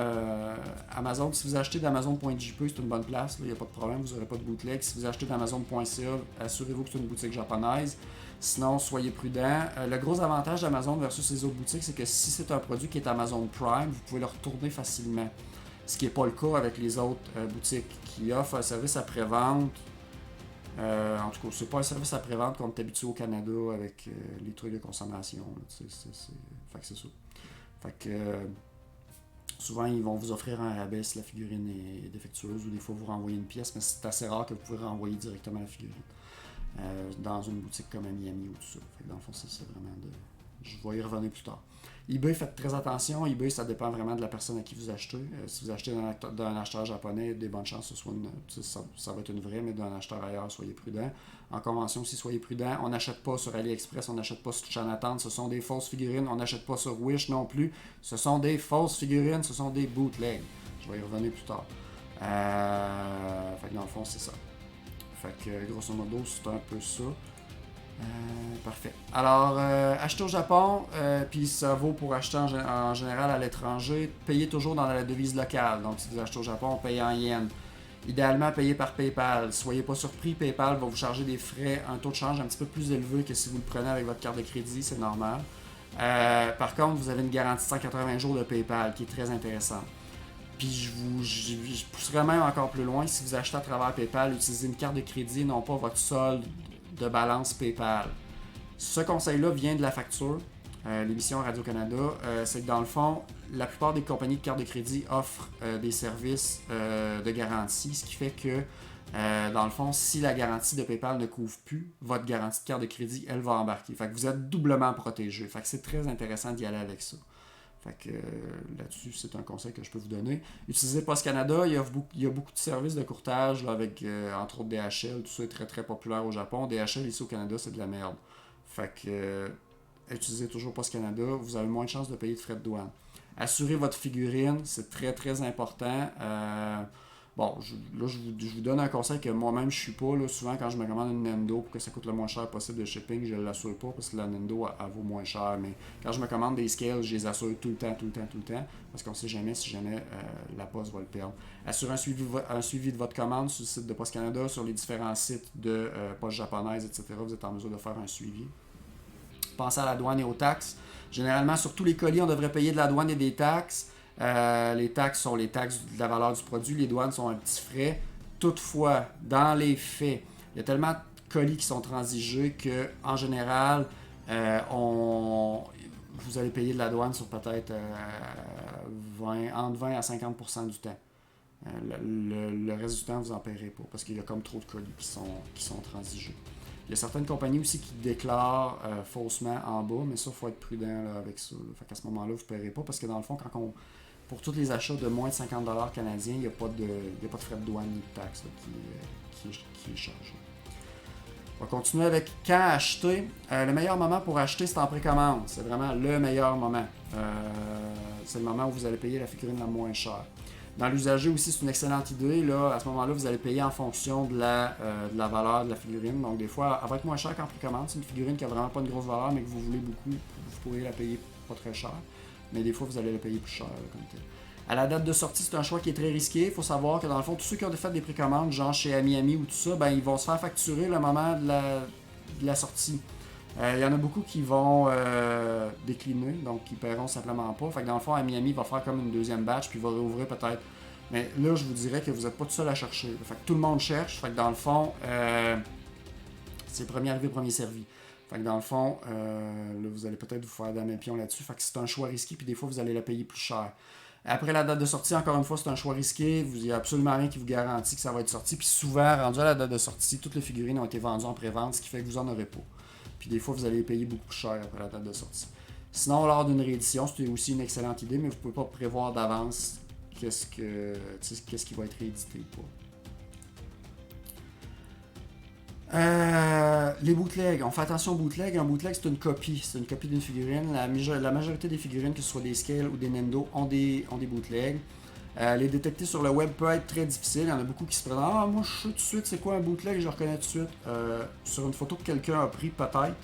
Amazon, si vous achetez d'Amazon.jp, c'est une bonne place. Il n'y a pas de problème, vous n'aurez pas de bootleg. Si vous achetez d'Amazon.ca, assurez-vous que c'est une boutique japonaise. Sinon, soyez prudents. Le gros avantage d'Amazon versus les autres boutiques, c'est que si c'est un produit qui est Amazon Prime, vous pouvez le retourner facilement. Ce qui n'est pas le cas avec les autres boutiques qui offrent un service après-vente. En tout cas, c'est pas un service après-vente comme tu es habitué au Canada avec les trucs de consommation. Fait que c'est ça. Fait que souvent, ils vont vous offrir un rabais si la figurine est défectueuse ou des fois vous renvoyer une pièce, mais c'est assez rare que vous pouvez renvoyer directement la figurine dans une boutique comme à Miami ou tout ça. Fait que dans le fond, c'est vraiment de... Je vais y revenir plus tard. eBay, faites très attention. eBay, ça dépend vraiment de la personne à qui vous achetez. Si vous achetez d'un acheteur japonais, il y a des bonnes chances que ça va être une vraie, mais d'un acheteur ailleurs, soyez prudent. En convention aussi, soyez prudent. On n'achète pas sur AliExpress, on n'achète pas sur Chinatown. Ce sont des fausses figurines. On n'achète pas sur Wish non plus. Ce sont des fausses figurines, ce sont des bootlegs. Je vais y revenir plus tard. Fait que dans le fond, c'est ça. Fait que grosso modo, c'est un peu ça. Parfait. Alors, acheter au Japon, puis ça vaut pour acheter en général à l'étranger, payez toujours dans la devise locale. Donc, si vous achetez au Japon, payez en yens. Idéalement, payez par PayPal. Soyez pas surpris, PayPal va vous charger des frais, un taux de change un petit peu plus élevé que si vous le prenez avec votre carte de crédit, c'est normal. Par contre, vous avez une garantie de 180 jours de PayPal qui est très intéressante. Puis je pousserais même encore plus loin, si vous achetez à travers PayPal, utilisez une carte de crédit, non pas votre solde de balance PayPal. Ce conseil-là vient de la facture, l'émission Radio-Canada. C'est que dans le fond, la plupart des compagnies de cartes de crédit offrent des services de garantie, ce qui fait que, dans le fond, si la garantie de PayPal ne couvre plus, votre garantie de carte de crédit, elle va embarquer. Fait que vous êtes doublement protégé. Fait que c'est très intéressant d'y aller avec ça. Fait que là-dessus, c'est un conseil que je peux vous donner. Utilisez Post Canada, il y a beaucoup de services de courtage là, avec entre autres DHL, tout ça est très très populaire au Japon. DHL ici au Canada, c'est de la merde. Fait que utilisez toujours Post Canada, vous avez moins de chances de payer de frais de douane. Assurez votre figurine, c'est très très important. Bon, je vous donne un conseil que moi-même je suis pas. Là, souvent, quand je me commande une Nendo pour que ça coûte le moins cher possible de shipping, je ne l'assure pas parce que la Nendo, elle vaut moins cher. Mais quand je me commande des scales, je les assure tout le temps. Parce qu'on ne sait jamais si jamais la poste va le perdre. Assurez un suivi de votre commande sur le site de Post Canada, sur les différents sites de poste japonaise, etc. Vous êtes en mesure de faire un suivi. Pensez à la douane et aux taxes. Généralement, sur tous les colis, on devrait payer de la douane et des taxes. Les taxes sont les taxes de la valeur du produit, les douanes sont un petit frais. Toutefois, dans les faits, il y a tellement de colis qui sont transigés que, en général, vous allez payer de la douane sur peut-être entre 20 à 50% du temps. Le reste du temps, vous n'en paierez pas parce qu'il y a comme trop de colis qui sont transigés. Il y a certaines compagnies aussi qui déclarent faussement en bas, mais ça, il faut être prudent là, avec ça. Fait qu'à ce moment-là, vous ne paierez pas parce que dans le fond, pour tous les achats de moins de 50$ canadiens, il n'y a pas de frais de douane ni de taxes là, qui est chargé. On va continuer avec quand acheter. Le meilleur moment pour acheter, c'est en précommande. C'est vraiment le meilleur moment. C'est le moment où vous allez payer la figurine la moins chère. Dans l'usager aussi, c'est une excellente idée. Là, à ce moment-là, vous allez payer en fonction de la valeur de la figurine. Donc, des fois, elle va être moins chère qu'en précommande. C'est une figurine qui n'a vraiment pas une grosse valeur, mais que vous voulez beaucoup. Vous pourrez la payer pas très cher. Mais des fois, vous allez la payer plus cher. Là, comme tel. À la date de sortie, c'est un choix qui est très risqué. Il faut savoir que dans le fond, tous ceux qui ont fait des précommandes, genre chez Miami ou tout ça, ben, ils vont se faire facturer le moment de la sortie. Il y en a beaucoup qui vont décliner, donc qui ne paieront simplement pas. Fait que dans le fond, Miami va faire comme une deuxième batch, puis va réouvrir peut-être. Mais là, je vous dirais que vous n'êtes pas tout seul à chercher. Fait que tout le monde cherche. Fait que dans le fond, c'est premier arrivé, premier servi. Fait que dans le fond, là, vous allez peut-être vous faire damer un pion là-dessus. Fait que c'est un choix risqué, puis des fois, vous allez la payer plus cher. Après la date de sortie, encore une fois, c'est un choix risqué. Il n'y a absolument rien qui vous garantit que ça va être sorti. Puis souvent, rendu à la date de sortie, toutes les figurines ont été vendues en pré-vente, ce qui fait que vous n'en aurez pas. Puis des fois, vous allez les payer beaucoup plus cher après la date de sortie. Sinon, lors d'une réédition, c'est aussi une excellente idée, mais vous ne pouvez pas prévoir d'avance qu'est-ce qui va être réédité ou pas. Les bootlegs, on fait attention aux bootlegs. Un bootleg, c'est une copie. C'est une copie d'une figurine. La majorité des figurines, que ce soit des scales ou des Nendo, ont des bootlegs. Les détecter sur le web peut être très difficile. Il y en a beaucoup qui se prennent « moi je sais tout de suite c'est quoi un bootleg, je reconnais tout de suite. » Sur une photo que quelqu'un a pris, peut-être.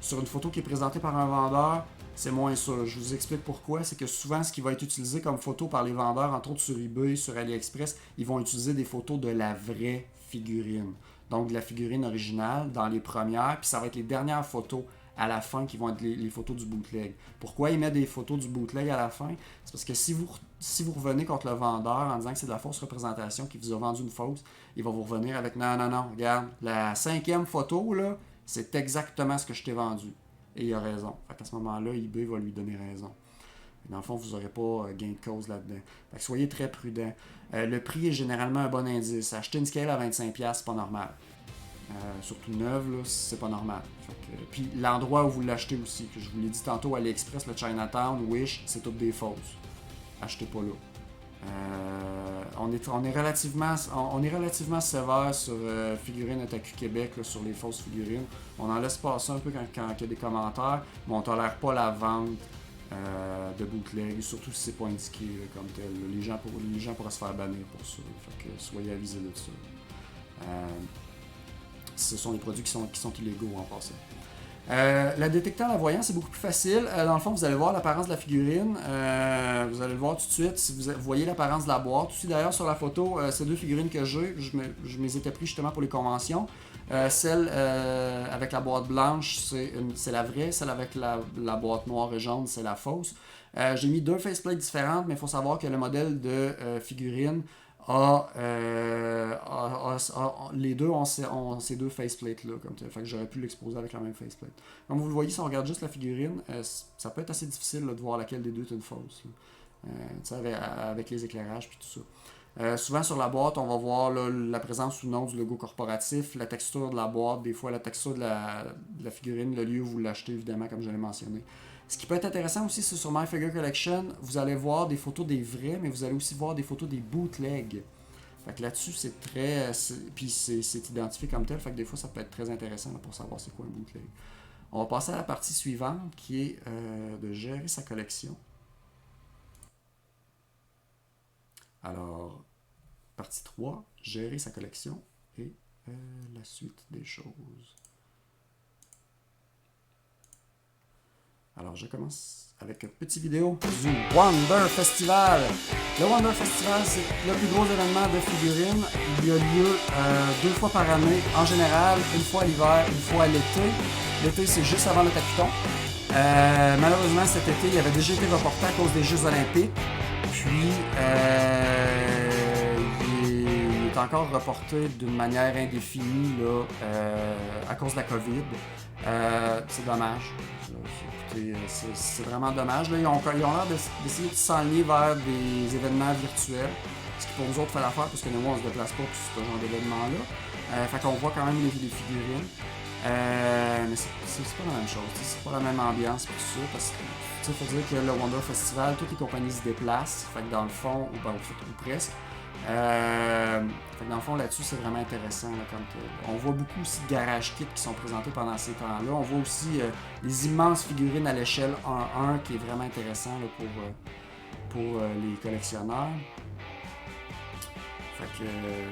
Sur une photo qui est présentée par un vendeur, c'est moins sûr. Je vous explique pourquoi. C'est que souvent, ce qui va être utilisé comme photo par les vendeurs, entre autres sur eBay, sur AliExpress, ils vont utiliser des photos de la vraie figurine. Donc de la figurine originale dans les premières, puis ça va être les dernières photos à la fin qui vont être les photos du bootleg. Pourquoi ils mettent des photos du bootleg à la fin? C'est parce que si vous revenez contre le vendeur en disant que c'est de la fausse représentation, qu'il vous a vendu une fausse, il va vous revenir avec non, regarde, la 5e photo, là, c'est exactement ce que je t'ai vendu. Et il a raison. Fait qu'à ce moment-là, eBay va lui donner raison. Dans le fond, vous n'aurez pas gain de cause là-dedans. Fait que soyez très prudents. Le prix est généralement un bon indice. Acheter une scale à 25$, c'est pas normal. Surtout neuve, là, c'est pas normal. Puis l'endroit où vous l'achetez aussi, que je vous l'ai dit tantôt, AliExpress, le Chinatown, Wish, c'est toutes des fausses. Achetez pas là. On est relativement sévère sur Figurine Otaku Québec, là, sur les fausses figurines. On en laisse passer un peu quand il y a des commentaires, mais on tolère pas la vente de bootleg, surtout si c'est pas indiqué là, comme tel. Les gens pourraient se faire bannir pour ça. Fait que soyez avisés de ça. Ce sont des produits qui sont illégaux en passant. La détecter à la voyance, c'est beaucoup plus facile. Dans le fond, vous allez voir l'apparence de la figurine. Vous allez le voir tout de suite si vous voyez l'apparence de la boîte. Aussi, d'ailleurs, sur la photo, ces deux figurines que j'ai, je me les étais pris justement pour les conventions. Celle avec la boîte blanche, c'est la vraie. Celle avec la boîte noire et jaune, c'est la fausse. J'ai mis deux faceplates différentes, mais il faut savoir que le modèle de figurine les deux ont ces deux faceplates-là. Fait que j'aurais pu l'exposer avec la même faceplate. Comme vous le voyez, si on regarde juste la figurine, ça peut être assez difficile là, de voir laquelle des deux est une fausse. Avec les éclairages et tout ça. Souvent sur la boîte, on va voir là, la présence ou non du logo corporatif, la texture de la boîte, des fois la texture de la figurine, le lieu où vous l'achetez, évidemment, comme je l'ai mentionné. Ce qui peut être intéressant aussi, c'est sur My Figure Collection, vous allez voir des photos des vrais, mais vous allez aussi voir des photos des bootlegs. Fait que là-dessus, puis c'est identifié comme tel, fait que des fois, ça peut être très intéressant là, pour savoir c'est quoi un bootleg. On va passer à la partie suivante, qui est de gérer sa collection. Alors, partie 3, gérer sa collection et la suite des choses. Alors, je commence avec une petite vidéo du Wonder Festival. Le Wonder Festival, c'est le plus gros événement de figurines. Il a lieu 2 fois par année, en général, une fois à l'hiver, une fois à l'été. L'été, c'est juste avant le Takuton. Malheureusement, cet été, il avait déjà été reporté à cause des Jeux Olympiques. Puis, il est encore reporté d'une manière indéfinie là, à cause de la COVID. C'est dommage. C'est vraiment dommage. Là, ils ont l'air d'essayer de s'enligner vers des événements virtuels. Ce qui pour nous autres fait l'affaire, parce que nous, on se déplace pas pour ce genre d'événement-là. Fait qu'on voit quand même les figurines. Mais c'est pas la même chose. C'est pas la même ambiance pour ça. Parce que il faut dire que le Wonder Festival, toutes les compagnies se déplacent. Fait que dans le fond, ou presque. Fait que dans le fond, là-dessus, c'est vraiment intéressant. Là, on voit beaucoup aussi de garage kits qui sont présentés pendant ces temps-là. On voit aussi les immenses figurines à l'échelle 1-1 qui est vraiment intéressant là, pour les collectionneurs. Fait que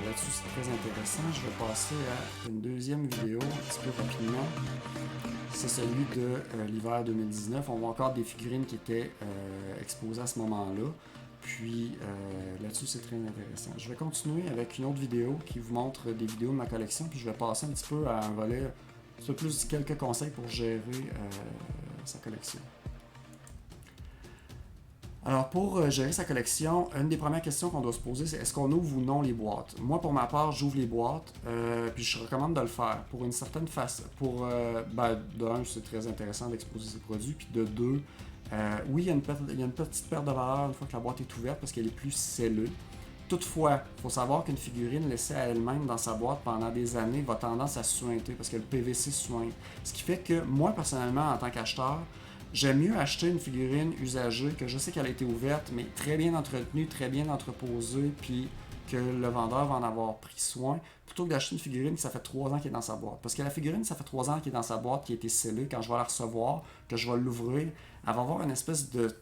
là-dessus, c'est très intéressant. Je vais passer à une deuxième vidéo, un petit peu rapidement. C'est celui de l'hiver 2019. On voit encore des figurines qui étaient exposées à ce moment-là. Puis là-dessus, c'est très intéressant. Je vais continuer avec une autre vidéo qui vous montre des vidéos de ma collection. Puis je vais passer un petit peu à un volet, un peu plus quelques conseils pour gérer sa collection. Alors, pour gérer sa collection, une des premières questions qu'on doit se poser, c'est est-ce qu'on ouvre ou non les boîtes? Moi, pour ma part, j'ouvre les boîtes, puis je recommande de le faire pour une certaine façon. De un, c'est très intéressant d'exposer ses produits, puis de deux, oui, il y a une petite perte de valeur une fois que la boîte est ouverte parce qu'elle est plus scellée. Toutefois, il faut savoir qu'une figurine laissée à elle-même dans sa boîte pendant des années va tendance à suinter parce que le PVC suinte. Ce qui fait que moi, personnellement, en tant qu'acheteur, j'aime mieux acheter une figurine usagée que je sais qu'elle a été ouverte, mais très bien entretenue, très bien entreposée, puis que le vendeur va en avoir pris soin plutôt que d'acheter une figurine que ça fait 3 ans qui est dans sa boîte. Parce que la figurine, ça fait 3 ans qui est dans sa boîte, qui a été scellée. Quand je vais la recevoir, que je vais l'ouvrir, elle va avoir une espèce de...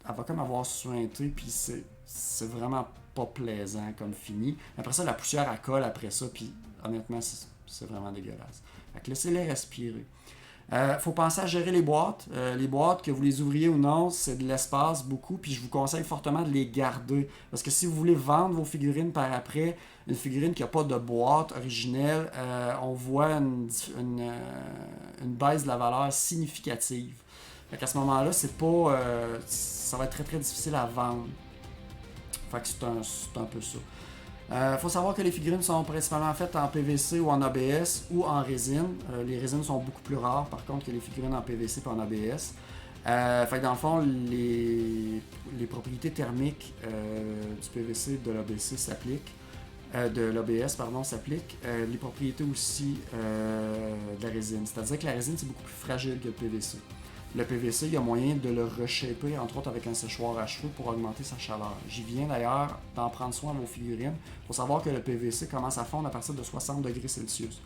Elle va comme avoir suinté, puis c'est vraiment pas plaisant comme fini. Après ça, la poussière, elle colle après ça, puis honnêtement, c'est vraiment dégueulasse. Fait que laissez-les respirer. Faut penser à gérer les boîtes. Les boîtes, que vous les ouvriez ou non, c'est de l'espace beaucoup. Puis je vous conseille fortement de les garder. Parce que si vous voulez vendre vos figurines par après, une figurine qui n'a pas de boîte originelle, on voit une baisse de la valeur significative. Fait qu'à ce moment-là, ça va être très très difficile à vendre. Fait que c'est un peu ça. Faut savoir que les figurines sont principalement faites en PVC ou en ABS ou en résine. Les résines sont beaucoup plus rares par contre que les figurines en PVC et en ABS. Fait que dans le fond, les propriétés thermiques du PVC de l'ABC s'appliquent. De l'ABS, pardon, s'appliquent. Les propriétés aussi de la résine. C'est-à-dire que la résine, c'est beaucoup plus fragile que le PVC. Le PVC, il y a moyen de le reshaper, entre autres avec un séchoir à cheveux pour augmenter sa chaleur. J'y viens d'ailleurs d'en prendre soin à vos figurines. Il faut savoir que le PVC commence à fondre à partir de 60 degrés Celsius.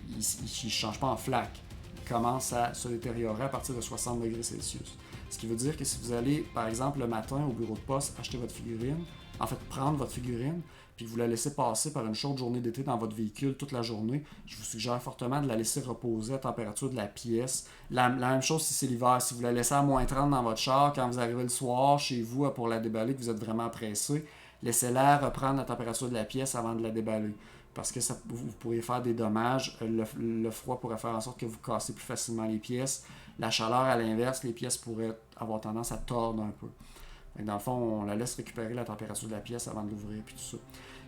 Il ne change pas en flaque. Il commence à se détériorer à partir de 60 degrés Celsius. Ce qui veut dire que si vous allez, par exemple, le matin au bureau de poste, acheter votre figurine, en fait, prendre votre figurine, puis vous la laissez passer par une chaude journée d'été dans votre véhicule toute la journée, je vous suggère fortement de la laisser reposer à la température de la pièce. La même chose si c'est l'hiver. Si vous la laissez à moins 30 dans votre char, quand vous arrivez le soir chez vous pour la déballer, que vous êtes vraiment pressé, laissez-la reprendre la température de la pièce avant de la déballer. Parce que vous pourriez faire des dommages. Le froid pourrait faire en sorte que vous cassez plus facilement les pièces. La chaleur, à l'inverse, les pièces pourraient avoir tendance à tordre un peu. Dans le fond, on la laisse récupérer la température de la pièce avant de l'ouvrir puis tout ça.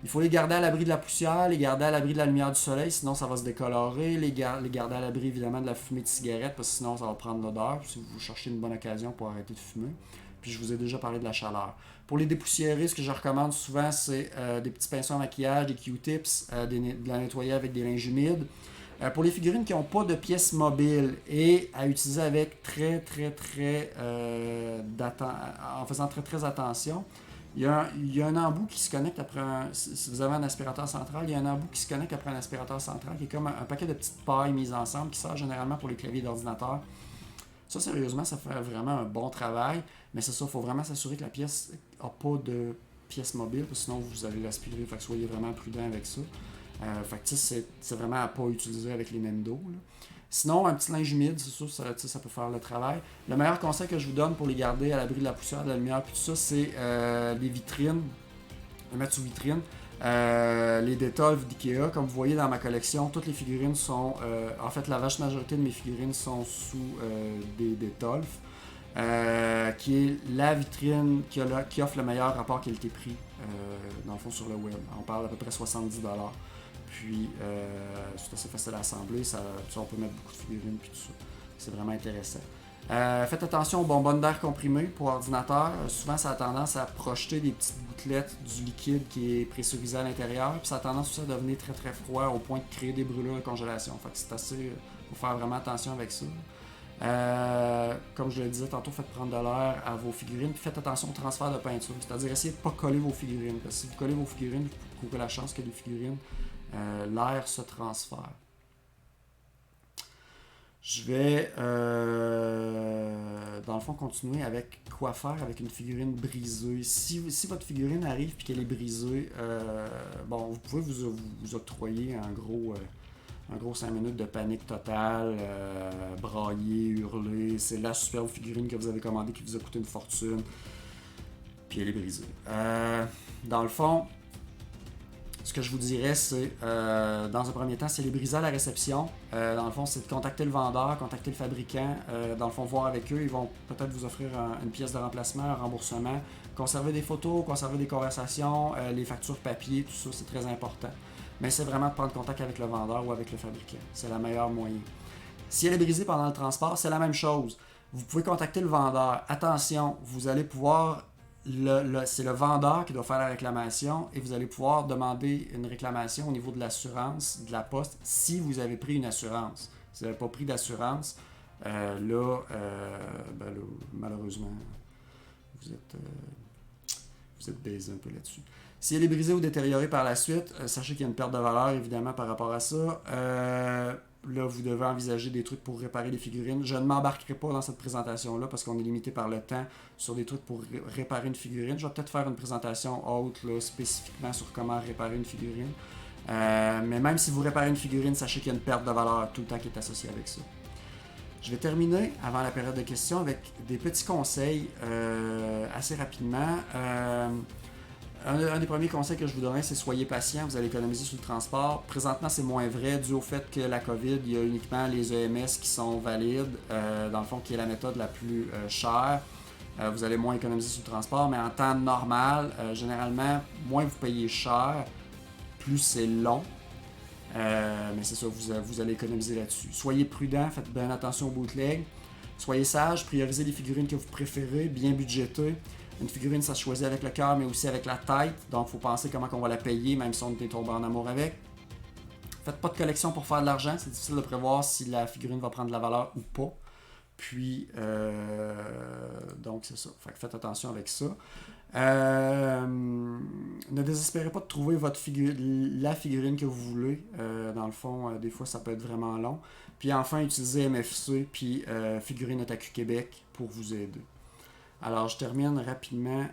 Il faut les garder à l'abri de la poussière, les garder à l'abri de la lumière du soleil, sinon ça va se décolorer. Les garder à l'abri évidemment de la fumée de cigarette, parce que sinon ça va prendre l'odeur, si vous cherchez une bonne occasion pour arrêter de fumer. Puis je vous ai déjà parlé de la chaleur. Pour les dépoussiérer, ce que je recommande souvent, c'est des petits pinceaux à maquillage, des Q-tips, de la nettoyer avec des linges humides. Pour les figurines qui n'ont pas de pièces mobiles et à utiliser avec en faisant très attention, il y a un embout qui se connecte après si vous avez un aspirateur central, il y a un embout qui se connecte après un aspirateur central qui est comme un paquet de petites pailles mises ensemble qui sert généralement pour les claviers d'ordinateur. Ça, sérieusement, ça fait vraiment un bon travail, mais c'est ça, il faut vraiment s'assurer que la pièce n'a pas de pièce mobile, parce que sinon vous allez l'aspirer, fait que soyez vraiment prudent avec ça. Fait que c'est vraiment à ne pas utiliser avec les Nendo. Là. Sinon, un petit linge humide, c'est sûr, ça peut faire le travail. Le meilleur conseil que je vous donne pour les garder à l'abri de la poussière, de la lumière, puis tout ça, c'est les vitrines. Les mettre sous vitrine. Les Detolf d'Ikea, comme vous voyez dans ma collection, toutes les figurines sont... en fait, la vaste majorité de mes figurines sont sous des Detolf, qui est la vitrine qui offre le meilleur rapport qualité-prix, dans le fond, sur le web. On parle d'à peu près 70$. Puis, c'est assez facile à assembler. On peut mettre beaucoup de figurines puis tout ça. C'est vraiment intéressant. Faites attention aux bonbonnes d'air comprimées pour ordinateur. Souvent, ça a tendance à projeter des petites gouttelettes du liquide qui est pressurisé à l'intérieur. Puis, ça a tendance aussi à devenir très froid au point de créer des brûlures de congélation. Fait que c'est assez... faut faire vraiment attention avec ça. Comme je le disais tantôt, faites prendre de l'air à vos figurines. Puis, faites attention au transfert de peinture. C'est-à-dire, essayez de ne pas coller vos figurines. Parce que si vous collez vos figurines, vous courez la chance que les figurines... l'air se transfère. Je vais, dans le fond, continuer avec quoi faire avec une figurine brisée. Si votre figurine arrive et qu'elle est brisée, vous pouvez vous octroyer un gros 5 minutes de panique totale, brailler, hurler. C'est la superbe figurine que vous avez commandée qui vous a coûté une fortune, puis elle est brisée. Dans le fond, ce que je vous dirais, c'est, dans un premier temps, c'est les briser à la réception. Dans le fond, c'est de contacter le vendeur, contacter le fabricant. Dans le fond, voir avec eux. Ils vont peut-être vous offrir une pièce de remplacement, un remboursement. Conserver des photos, conserver des conversations, les factures papier, tout ça, c'est très important. Mais c'est vraiment de prendre contact avec le vendeur ou avec le fabricant. C'est la meilleure moyen. Si elle est brisée pendant le transport, c'est la même chose. Vous pouvez contacter le vendeur. Attention, vous allez pouvoir... c'est le vendeur qui doit faire la réclamation et vous allez pouvoir demander une réclamation au niveau de l'assurance de la poste si vous avez pris une assurance. Si vous n'avez pas pris d'assurance, malheureusement, vous êtes baisé un peu là-dessus. Si elle est brisée ou détériorée par la suite, sachez qu'il y a une perte de valeur évidemment par rapport à ça. Là, vous devez envisager des trucs pour réparer les figurines. Je ne m'embarquerai pas dans cette présentation-là parce qu'on est limité par le temps sur des trucs pour réparer une figurine. Je vais peut-être faire une présentation haute là, spécifiquement sur comment réparer une figurine. Mais même si vous réparez une figurine, sachez qu'il y a une perte de valeur tout le temps qui est associée avec ça. Je vais terminer avant la période de questions avec des petits conseils assez rapidement. Un des premiers conseils que je vous donnerais, c'est soyez patient, vous allez économiser sur le transport. Présentement, c'est moins vrai dû au fait que la COVID, il y a uniquement les EMS qui sont valides, dans le fond, qui est la méthode la plus chère. Vous allez moins économiser sur le transport, mais en temps normal, généralement, moins vous payez cher, plus c'est long. Mais c'est ça, vous allez économiser là-dessus. Soyez prudent, faites bien attention aux bootlegs. Soyez sage, priorisez les figurines que vous préférez, bien budgétées. Une figurine, ça se choisit avec le cœur, mais aussi avec la tête. Donc, il faut penser comment on va la payer, même si on est tombé en amour avec. Faites pas de collection pour faire de l'argent. C'est difficile de prévoir si la figurine va prendre de la valeur ou pas. Puis, donc c'est ça. Fait que faites attention avec ça. Ne désespérez pas de trouver la figurine que vous voulez. Dans le fond, des fois, ça peut être vraiment long. Puis enfin, utilisez MFC puis Figurine Otaku Québec pour vous aider. Alors, je termine rapidement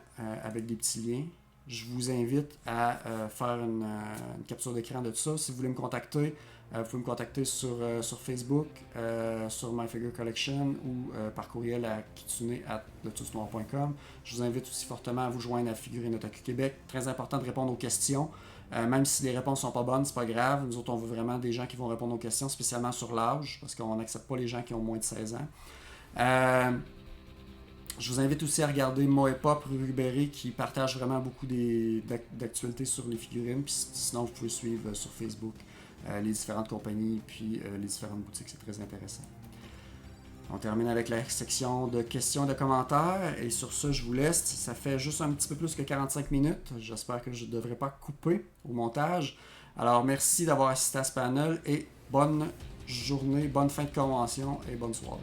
avec des petits liens. Je vous invite à faire une capture d'écran de tout ça. Si vous voulez me contacter, vous pouvez me contacter sur Facebook, sur My Figure Collection ou par courriel à kitsune@lotusnoir.com. Je vous invite aussi fortement à vous joindre à Figurine Otaku Québec. Très important de répondre aux questions. Même si les réponses sont pas bonnes, c'est pas grave. Nous autres, on veut vraiment des gens qui vont répondre aux questions, spécialement sur l'âge, parce qu'on n'accepte pas les gens qui ont moins de 16 ans. Je vous invite aussi à regarder Moepop Rubéry qui partage vraiment beaucoup d'actualités sur les figurines. Puis sinon, vous pouvez suivre sur Facebook les différentes compagnies puis les différentes boutiques. C'est très intéressant. On termine avec la section de questions et de commentaires. Et sur ce, je vous laisse. Ça fait juste un petit peu plus que 45 minutes. J'espère que je ne devrais pas couper au montage. Alors, merci d'avoir assisté à ce panel et bonne journée, bonne fin de convention et bonne soirée.